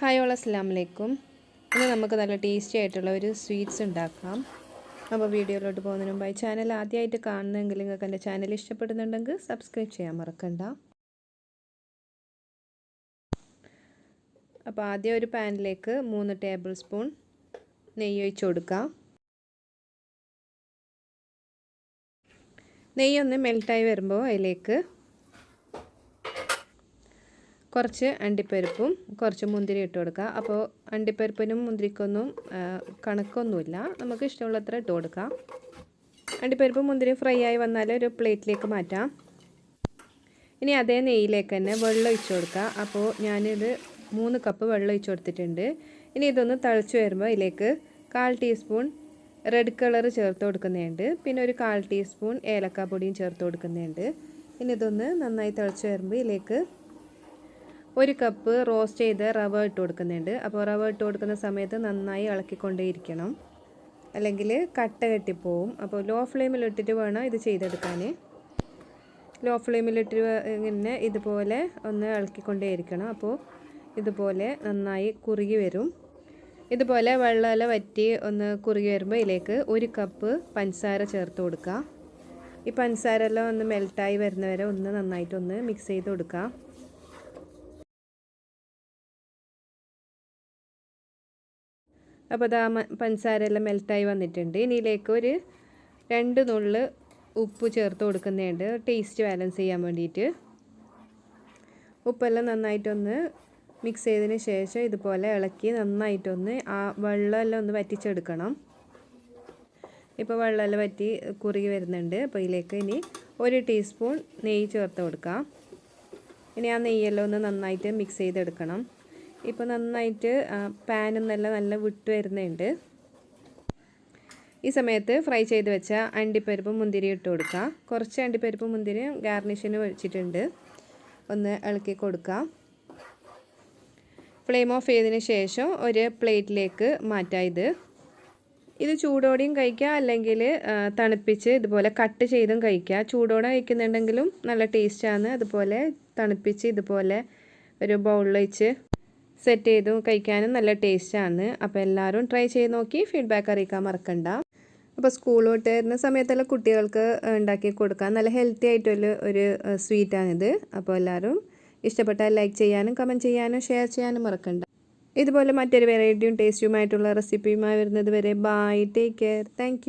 Hi all അസ്സലാമു അലൈക്കും. ഇന്ന് നമുക്ക് നല്ല ടേസ്റ്റി ആയിട്ടുള്ള ഒരു സ്വീറ്റ്സ് ഉണ്ടാക്കാം. അപ്പോൾ വീഡിയോയിലോട്ട് പോകുന്നതിന് മുമ്പായി ചാനൽ ആദ്യമായിട്ട് കാണുന്നെങ്കിൽ നിങ്ങൾക്ക് എൻ്റെ ചാനൽ ഇഷ്ടപ്പെടുന്നുണ്ടെങ്കിൽ സബ്സ്ക്രൈബ് ചെയ്യാൻ മറക്കണ്ട. അപ്പോൾ ആദ്യം ഒരു പാനിലേക്ക് 3 ടേബിൾ സ്പൂൺ നെയ്യ് ഒഴിച്ച് കൊടുക്കാം. നെയ്യൊന്ന് മെൽറ്റായി വരുമ്പോൾ അതിലേക്ക് കുറച്ച് അണ്ടിപ്പരിപ്പും കുറച്ച് മുന്തിരി ഇട്ട് കൊടുക്കുക. അപ്പോൾ അണ്ടിപ്പരിപ്പിനും മുന്തിരിക്കൊന്നും കണക്കൊന്നുമില്ല, നമുക്ക് ഇഷ്ടമുള്ളത്ര ഇട്ട് കൊടുക്കാം. അണ്ടിപ്പരിപ്പും മുന്തിരി ഫ്രൈ ആയി വന്നാൽ ഒരു പ്ലേറ്റിലേക്ക് മാറ്റാം. ഇനി അതേ നെയ്യിലേക്ക് തന്നെ വെള്ളം ഒഴിച്ച് കൊടുക്കുക. അപ്പോൾ ഞാനിത് 3 കപ്പ് വെള്ളം ഒഴിച്ച് കൊടുത്തിട്ടുണ്ട്. ഇനി ഇതൊന്ന് തിളച്ച് വരുമ്പോൾ ഇതിലേക്ക് 1/4 ടീസ്പൂൺ റെഡ് കളർ ചേർത്ത് കൊടുക്കുന്നുണ്ട്. പിന്നെ ഒരു 1/4 ടീസ്പൂൺ ഏലക്കാപ്പൊടിയും ചേർത്ത് കൊടുക്കുന്നുണ്ട്. ഇനി ഇതൊന്ന് നന്നായി തിളച്ച് വരുമ്പോൾ ഇതിലേക്ക് 1 കപ്പ് റോസ്റ്റ് ചെയ്ത റവ ഇട്ട് കൊടുക്കുന്നുണ്ട്. അപ്പോൾ റവ ഇട്ട് കൊടുക്കുന്ന സമയത്ത് നന്നായി ഇളക്കിക്കൊണ്ടേയിരിക്കണം, അല്ലെങ്കിൽ കട്ട കെട്ടിപ്പോവും. അപ്പോൾ ലോ ഫ്ലെയിമിലിട്ടിട്ട് വേണം ഇത് ചെയ്തെടുക്കാൻ. ലോ ഫ്ലെയിമിലിട്ട് ഇങ്ങനെ ഇതുപോലെ ഒന്ന് ഇളക്കിക്കൊണ്ടേയിരിക്കണം. അപ്പോൾ ഇതുപോലെ നന്നായി കുറുകി വരും. ഇതുപോലെ വെള്ളമെല്ലാം വറ്റി ഒന്ന് കുറുകി വരുമ്പോൾ ഇതിലേക്ക് 1 കപ്പ് പഞ്ചസാര ചേർത്ത് കൊടുക്കുക. ഈ പഞ്ചസാര എല്ലാം ഒന്ന് മെൽറ്റായി വരുന്നവരെ ഒന്ന് നന്നായിട്ടൊന്ന് മിക്സ് ചെയ്ത് കൊടുക്കുക. അപ്പോൾ ഇതാ പഞ്ചസാര എല്ലാം മെൽറ്റായി വന്നിട്ടുണ്ട്. ഇനി ഇതിലേക്ക് ഒരു 2 നുള്ള് ഉപ്പ് ചേർത്ത് കൊടുക്കുന്നുണ്ട്, ടേസ്റ്റ് ബാലൻസ് ചെയ്യാൻ വേണ്ടിയിട്ട്. ഉപ്പെല്ലാം നന്നായിട്ടൊന്ന് മിക്സ് ചെയ്തതിന് ശേഷം ഇതുപോലെ ഇളക്കി നന്നായിട്ടൊന്ന് ആ വെള്ളമെല്ലാം ഒന്ന് വറ്റിച്ചെടുക്കണം. ഇപ്പോൾ വെള്ളമെല്ലാം വറ്റി കുറുകി വരുന്നുണ്ട്. അപ്പോൾ ഇതിലേക്ക് ഇനി 1 ടീസ്പൂൺ നെയ്യ് ചേർത്ത് കൊടുക്കാം. ഇനി ആ നെയ്യെല്ലാം ഒന്ന് നന്നായിട്ട് മിക്സ് ചെയ്തെടുക്കണം. ഇപ്പോൾ നന്നായിട്ട് പാനിൽ നിന്നെല്ലാം നല്ല വിട്ട് വരുന്നുണ്ട്. ഈ സമയത്ത് ഫ്രൈ ചെയ്ത് വെച്ച അണ്ടിപ്പരിപ്പും മുന്തിരി ഇട്ട് കൊടുക്കുക. കുറച്ച് അണ്ടിപ്പരിപ്പും മുന്തിരിയും ഗാർണിഷിന് വെച്ചിട്ടുണ്ട്, ഒന്ന് ഇളക്കി കൊടുക്കുക. ഫ്ലെയിം ഓഫ് ചെയ്തതിന് ശേഷം ഒരു പ്ലേറ്റിലേക്ക് മാറ്റാം. ഇത് ചൂടോടെയും കഴിക്കുക, അല്ലെങ്കിൽ തണുപ്പിച്ച് ഇതുപോലെ കട്ട് ചെയ്തും കഴിക്കുക. ചൂടോടെ കഴിക്കുന്നുണ്ടെങ്കിലും നല്ല ടേസ്റ്റാണ്. അതുപോലെ തണുപ്പിച്ച് ഇതുപോലെ ഒരു ബൗളിൽ വെച്ച് സെറ്റ് ചെയ്തു കഴിക്കാനും നല്ല ടേസ്റ്റാണ്. അപ്പോൾ എല്ലാവരും ട്രൈ ചെയ്ത് നോക്കി ഫീഡ്ബാക്ക് അറിയിക്കാൻ മറക്കണ്ട. അപ്പോൾ സ്കൂൾ വിട്ട് വരുന്ന സമയത്തെല്ലാം കുട്ടികൾക്ക് ഉണ്ടാക്കി കൊടുക്കാൻ നല്ല ഹെൽത്തി ആയിട്ടുള്ള ഒരു സ്വീറ്റാണിത്. അപ്പോൾ എല്ലാവരും ഇഷ്ടപ്പെട്ടാൽ ലൈക്ക് ചെയ്യാനും കമൻറ്റ് ചെയ്യാനും ഷെയർ ചെയ്യാനും മറക്കണ്ട. ഇതുപോലെ മറ്റൊരു വെറൈറ്റിയും ടേസ്റ്റിയുമായിട്ടുള്ള റെസിപ്പിയുമായി വരുന്നത് വരെ ബൈ, ടേക്ക് കെയർ, താങ്ക്